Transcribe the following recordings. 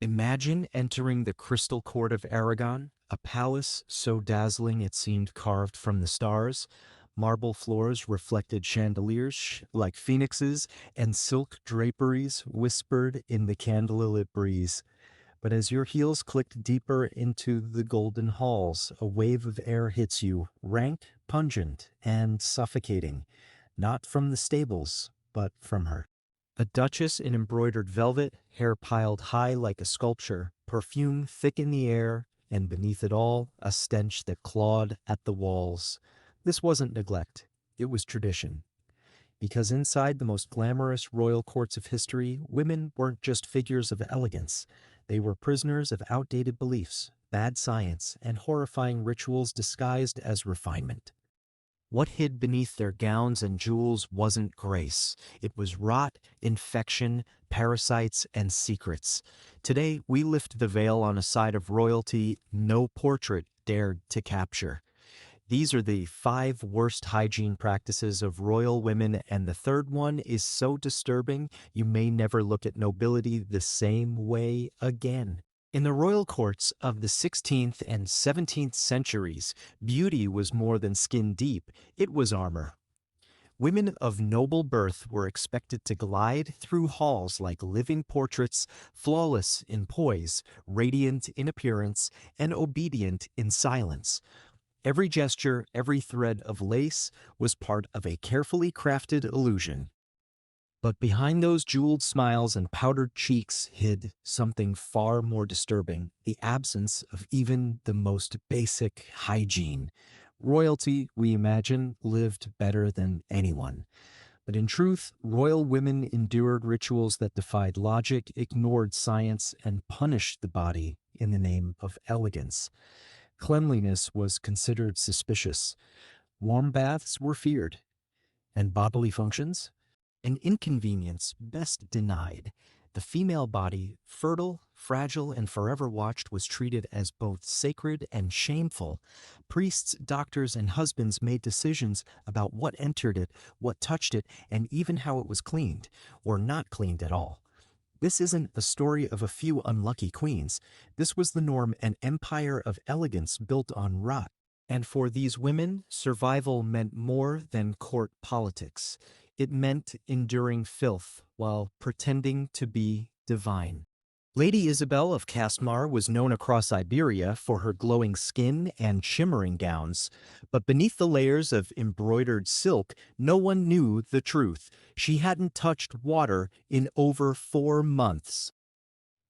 Imagine entering the crystal court of Aragon, a palace so dazzling it seemed carved from the stars. Marble floors reflected chandeliers like phoenixes, and silk draperies whispered in the candlelit breeze. But as your heels clicked deeper into the golden halls, a wave of air hits you, rank, pungent, and suffocating, not from the stables, but from her. A duchess in embroidered velvet, hair piled high like a sculpture, perfume thick in the air, and beneath it all, a stench that clawed at the walls. This wasn't neglect, it was tradition. Because inside the most glamorous royal courts of history, women weren't just figures of elegance. They were prisoners of outdated beliefs, bad science, and horrifying rituals disguised as refinement. What hid beneath their gowns and jewels wasn't grace. It was rot, infection, parasites, and secrets. Today, we lift the veil on a side of royalty no portrait dared to capture. These are the 5 worst hygiene practices of royal women, and the third one is so disturbing you may never look at nobility the same way again. In the royal courts of the 16th and 17th centuries, beauty was more than skin deep, it was armor. Women of noble birth were expected to glide through halls like living portraits, flawless in poise, radiant in appearance, and obedient in silence. Every gesture, every thread of lace was part of a carefully crafted illusion. But behind those jeweled smiles and powdered cheeks hid something far more disturbing, the absence of even the most basic hygiene. Royalty, we imagine, lived better than anyone. But in truth, royal women endured rituals that defied logic, ignored science, and punished the body in the name of elegance. Cleanliness was considered suspicious. Warm baths were feared. And bodily functions? An inconvenience best denied. The female body, fertile, fragile, and forever watched, was treated as both sacred and shameful. Priests, doctors, and husbands made decisions about what entered it, what touched it, and even how it was cleaned, or not cleaned at all. This isn't the story of a few unlucky queens. This was the norm, an empire of elegance built on rot. And for these women, survival meant more than court politics. It meant enduring filth while pretending to be divine. Lady Isabel of Casmar was known across Iberia for her glowing skin and shimmering gowns, but beneath the layers of embroidered silk, no one knew the truth. She hadn't touched water in over 4 months.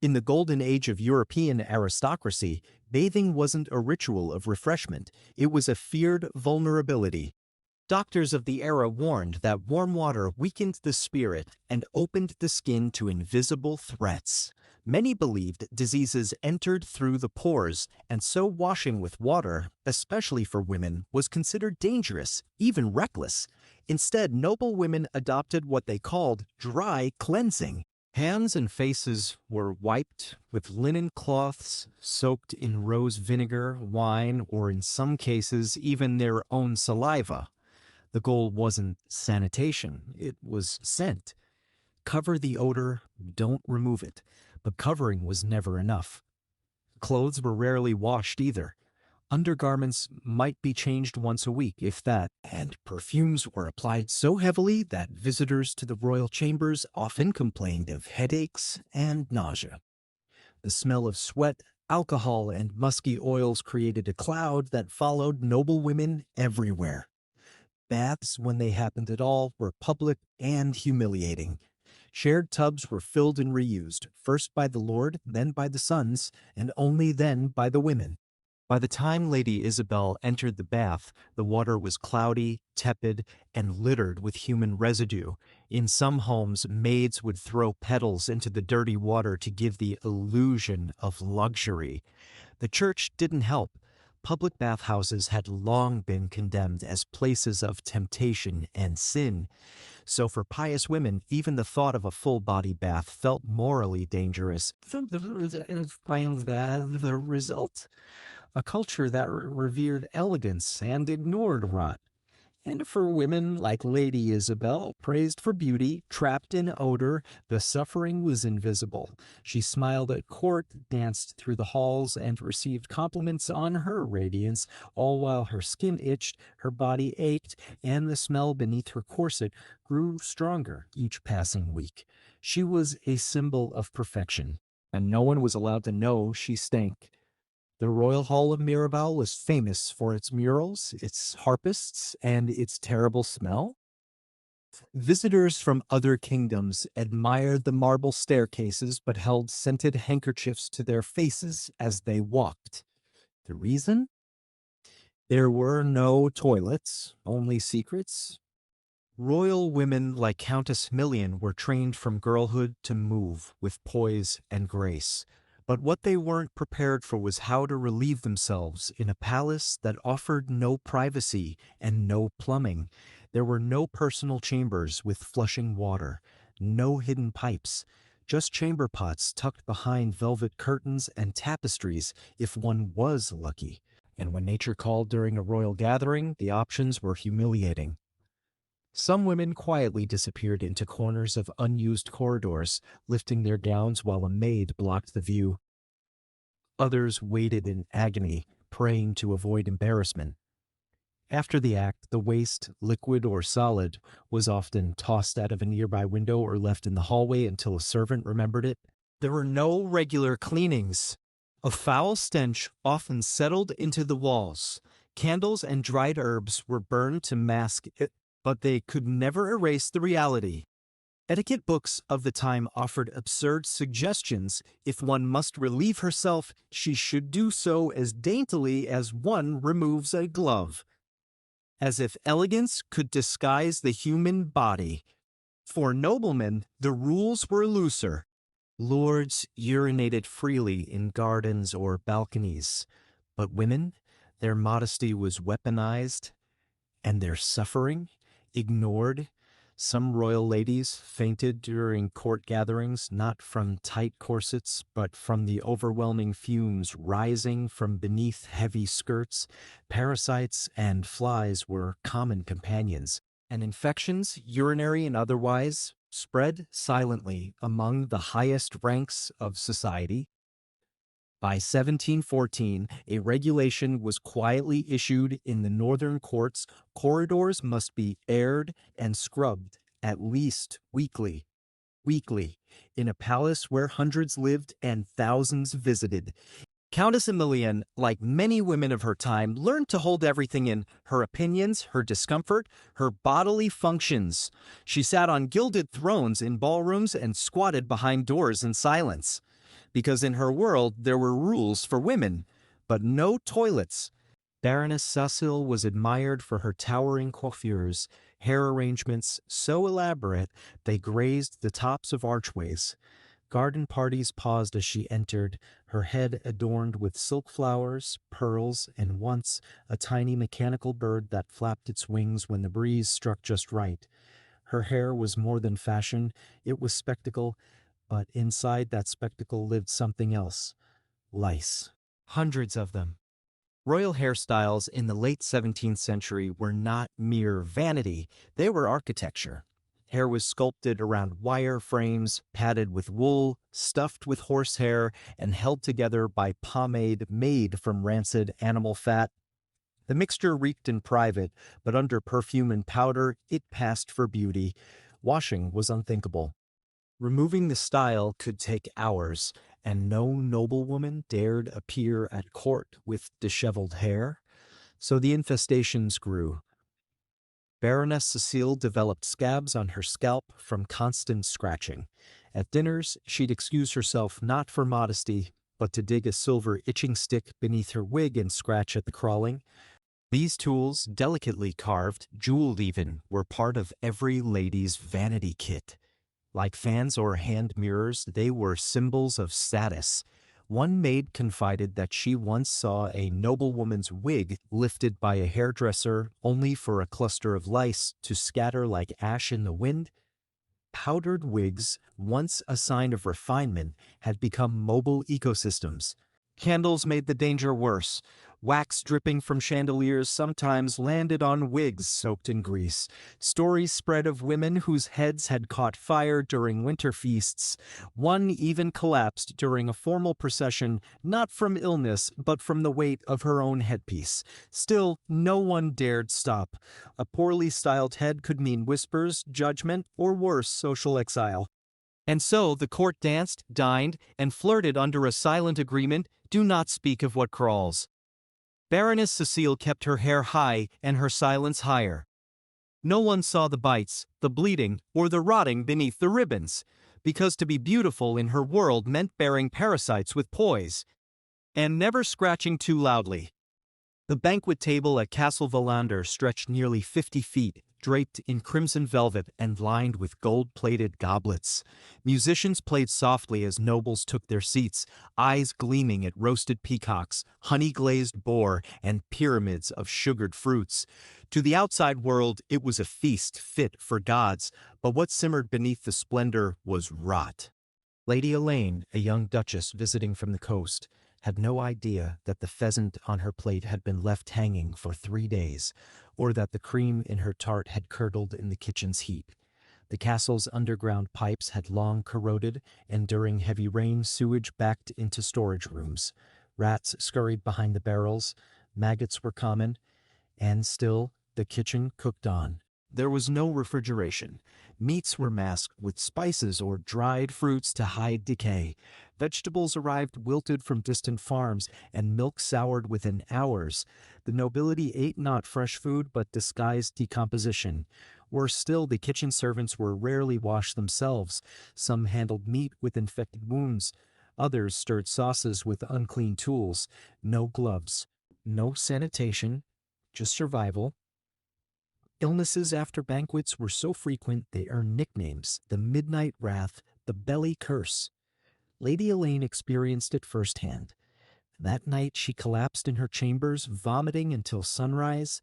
In the golden age of European aristocracy, bathing wasn't a ritual of refreshment. It was a feared vulnerability. Doctors of the era warned that warm water weakened the spirit and opened the skin to invisible threats. Many believed diseases entered through the pores, and so washing with water, especially for women, was considered dangerous, even reckless. Instead, noble women adopted what they called dry cleansing. Hands and faces were wiped with linen cloths soaked in rose vinegar, wine, or in some cases even their own saliva. The goal wasn't sanitation, it was scent. Cover the odor, don't remove it. But covering was never enough. Clothes were rarely washed either. Undergarments might be changed once a week, if that, and perfumes were applied so heavily that visitors to the royal chambers often complained of headaches and nausea. The smell of sweat, alcohol, and musky oils created a cloud that followed noble women everywhere. Baths, when they happened at all, were public and humiliating. Shared tubs were filled and reused, first by the lord, then by the sons, and only then by the women. By the time Lady Isabel entered the bath, the water was cloudy, tepid, and littered with human residue. In some homes, maids would throw petals into the dirty water to give the illusion of luxury. The church didn't help. Public bathhouses had long been condemned as places of temptation and sin. So for pious women, even the thought of a full-body bath felt morally dangerous. The result, a culture that revered elegance and ignored rot. And for women like Lady Isabel, praised for beauty, trapped in odor, the suffering was invisible. She smiled at court, danced through the halls, and received compliments on her radiance, all while her skin itched, her body ached, and the smell beneath her corset grew stronger each passing week. She was a symbol of perfection, and no one was allowed to know she stank. The Royal Hall of Mirabel was famous for its murals, its harpists, and its terrible smell. Visitors from other kingdoms admired the marble staircases but held scented handkerchiefs to their faces as they walked. The reason? There were no toilets, only secrets. Royal women like Countess Million were trained from girlhood to move with poise and grace. But what they weren't prepared for was how to relieve themselves in a palace that offered no privacy and no plumbing. There were no personal chambers with flushing water, no hidden pipes, just chamber pots tucked behind velvet curtains and tapestries if one was lucky. And when nature called during a royal gathering, the options were humiliating. Some women quietly disappeared into corners of unused corridors, lifting their gowns while a maid blocked the view. Others waited in agony, praying to avoid embarrassment. After the act, the waste, liquid or solid, was often tossed out of a nearby window or left in the hallway until a servant remembered it. There were no regular cleanings. A foul stench often settled into the walls. Candles and dried herbs were burned to mask it, but they could never erase the reality. Etiquette books of the time offered absurd suggestions. If one must relieve herself, she should do so as daintily as one removes a glove. As if elegance could disguise the human body. For noblemen, the rules were looser. Lords urinated freely in gardens or balconies, but women, their modesty was weaponized, and their suffering ignored. Some royal ladies fainted during court gatherings, not from tight corsets, but from the overwhelming fumes rising from beneath heavy skirts. Parasites and flies were common companions, and infections, urinary and otherwise, spread silently among the highest ranks of society. By 1714, a regulation was quietly issued in the northern courts. Corridors must be aired and scrubbed at least weekly. Weekly, in a palace where hundreds lived and thousands visited. Countess Emilienne, like many women of her time, learned to hold everything in: her opinions, her discomfort, her bodily functions. She sat on gilded thrones in ballrooms and squatted behind doors in silence. Because in her world there were rules for women, but no toilets. Baroness Cecil was admired for her towering coiffures, hair arrangements so elaborate they grazed the tops of archways. Garden parties paused as she entered, her head adorned with silk flowers, pearls, and once a tiny mechanical bird that flapped its wings when the breeze struck just right. Her hair was more than fashion, it was spectacle, but inside that spectacle lived something else: lice. Hundreds of them. Royal hairstyles in the late 17th century were not mere vanity, they were architecture. Hair was sculpted around wire frames, padded with wool, stuffed with horsehair, and held together by pomade made from rancid animal fat. The mixture reeked in private, but under perfume and powder, it passed for beauty. Washing was unthinkable. Removing the style could take hours, and no noblewoman dared appear at court with disheveled hair. So the infestations grew. Baroness Cecile developed scabs on her scalp from constant scratching. At dinners, she'd excuse herself not for modesty, but to dig a silver itching stick beneath her wig and scratch at the crawling. These tools, delicately carved, jeweled even, were part of every lady's vanity kit. Like fans or hand mirrors, they were symbols of status. One maid confided that she once saw a noblewoman's wig lifted by a hairdresser only for a cluster of lice to scatter like ash in the wind. Powdered wigs, once a sign of refinement, had become mobile ecosystems. Candles made the danger worse. Wax dripping from chandeliers sometimes landed on wigs soaked in grease. Stories spread of women whose heads had caught fire during winter feasts. One even collapsed during a formal procession, not from illness, but from the weight of her own headpiece. Still, no one dared stop. A poorly styled head could mean whispers, judgment, or worse, social exile. And so the court danced, dined, and flirted under a silent agreement: do not speak of what crawls. Baroness Cecile kept her hair high and her silence higher. No one saw the bites, the bleeding, or the rotting beneath the ribbons, because to be beautiful in her world meant bearing parasites with poise, and never scratching too loudly. The banquet table at Castle Valander stretched nearly 50 feet, draped in crimson velvet and lined with gold-plated goblets. Musicians played softly as nobles took their seats, eyes gleaming at roasted peacocks, honey-glazed boar, and pyramids of sugared fruits. To the outside world, it was a feast fit for gods, but what simmered beneath the splendor was rot. Lady Elaine, a young duchess visiting from the coast, had no idea that the pheasant on her plate had been left hanging for 3 days, or that the cream in her tart had curdled in the kitchen's heat. The castle's underground pipes had long corroded, and during heavy rain sewage backed into storage rooms. Rats scurried behind the barrels, maggots were common, and still the kitchen cooked on. There was no refrigeration. Meats were masked with spices or dried fruits to hide decay. Vegetables arrived wilted from distant farms, and milk soured within hours. The nobility ate not fresh food but disguised decomposition. Worse still, the kitchen servants were rarely washed themselves. Some handled meat with infected wounds. Others stirred sauces with unclean tools. No gloves, no sanitation, just survival. Illnesses after banquets were so frequent they earned nicknames: the Midnight Wrath, the Belly Curse. Lady Elaine experienced it firsthand. That night she collapsed in her chambers, vomiting until sunrise.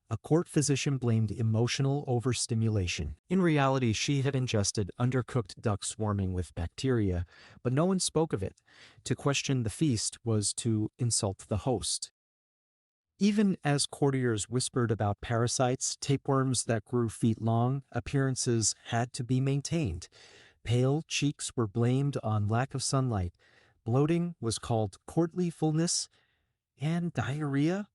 A court physician blamed emotional overstimulation. In reality, she had ingested undercooked duck swarming with bacteria, but no one spoke of it. To question the feast was to insult the host. Even as courtiers whispered about parasites, tapeworms that grew feet long, appearances had to be maintained. Pale cheeks were blamed on lack of sunlight. Bloating was called courtly fullness, and diarrhea,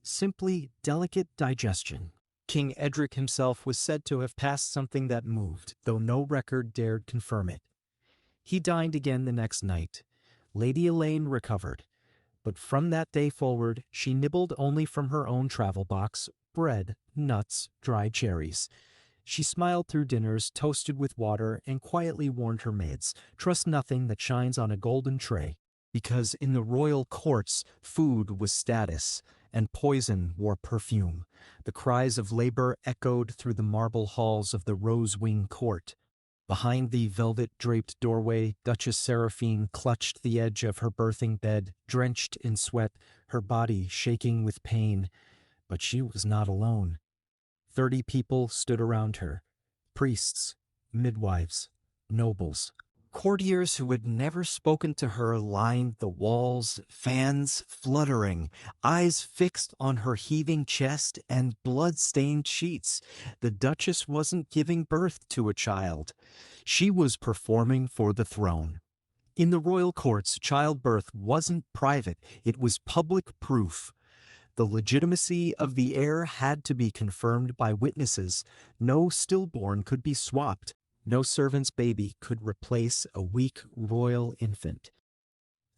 simply delicate digestion. King Edric himself was said to have passed something that moved, though no record dared confirm it. He dined again the next night. Lady Elaine recovered. But from that day forward, she nibbled only from her own travel box: bread, nuts, dried cherries. She smiled through dinners, toasted with water, and quietly warned her maids: trust nothing that shines on a golden tray. Because in the royal courts, food was status, and poison wore perfume. The cries of labor echoed through the marble halls of the Rose-Wing Court. Behind the velvet-draped doorway, Duchess Seraphine clutched the edge of her birthing bed, drenched in sweat, her body shaking with pain. But she was not alone. 30 people stood around her: priests, midwives, nobles. Courtiers who had never spoken to her lined the walls, fans fluttering, eyes fixed on her heaving chest and blood-stained sheets. The Duchess wasn't giving birth to a child. She was performing for the throne. In the royal courts, childbirth wasn't private, it was public proof. The legitimacy of the heir had to be confirmed by witnesses. No stillborn could be swapped. No servant's baby could replace a weak royal infant.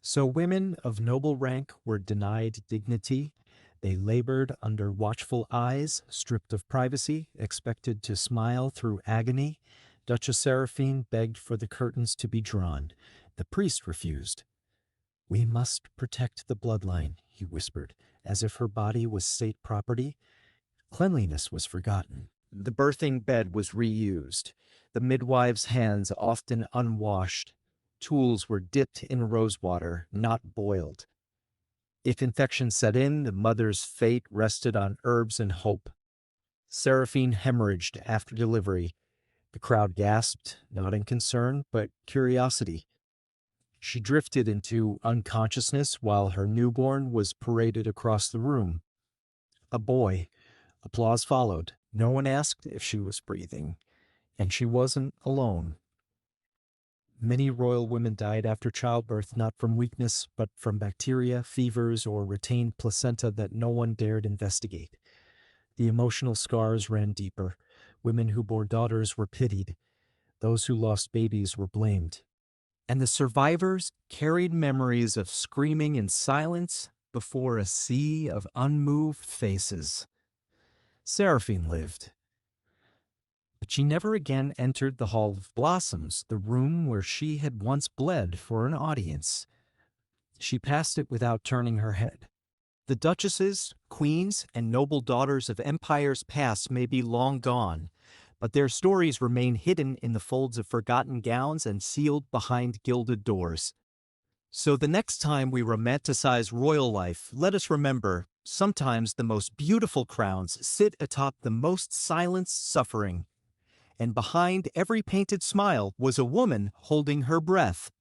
So women of noble rank were denied dignity. They labored under watchful eyes, stripped of privacy, expected to smile through agony. Duchess Seraphine begged for the curtains to be drawn. The priest refused. "We must protect the bloodline," he whispered, as if her body was state property. Cleanliness was forgotten. The birthing bed was reused. The midwives' hands often unwashed. Tools were dipped in rosewater, not boiled. If infection set in, the mother's fate rested on herbs and hope. Seraphine hemorrhaged after delivery. The crowd gasped, not in concern, but curiosity. She drifted into unconsciousness while her newborn was paraded across the room. A boy. Applause followed. No one asked if she was breathing, and she wasn't alone. Many royal women died after childbirth not from weakness, but from bacteria, fevers, or retained placenta that no one dared investigate. The emotional scars ran deeper. Women who bore daughters were pitied. Those who lost babies were blamed. And the survivors carried memories of screaming in silence before a sea of unmoved faces. Seraphine lived. But she never again entered the Hall of Blossoms, the room where she had once bled for an audience. She passed it without turning her head. The duchesses, queens, and noble daughters of empires past may be long gone, but their stories remain hidden in the folds of forgotten gowns and sealed behind gilded doors. So the next time we romanticize royal life, let us remember, sometimes the most beautiful crowns sit atop the most silenced suffering. And behind every painted smile was a woman holding her breath.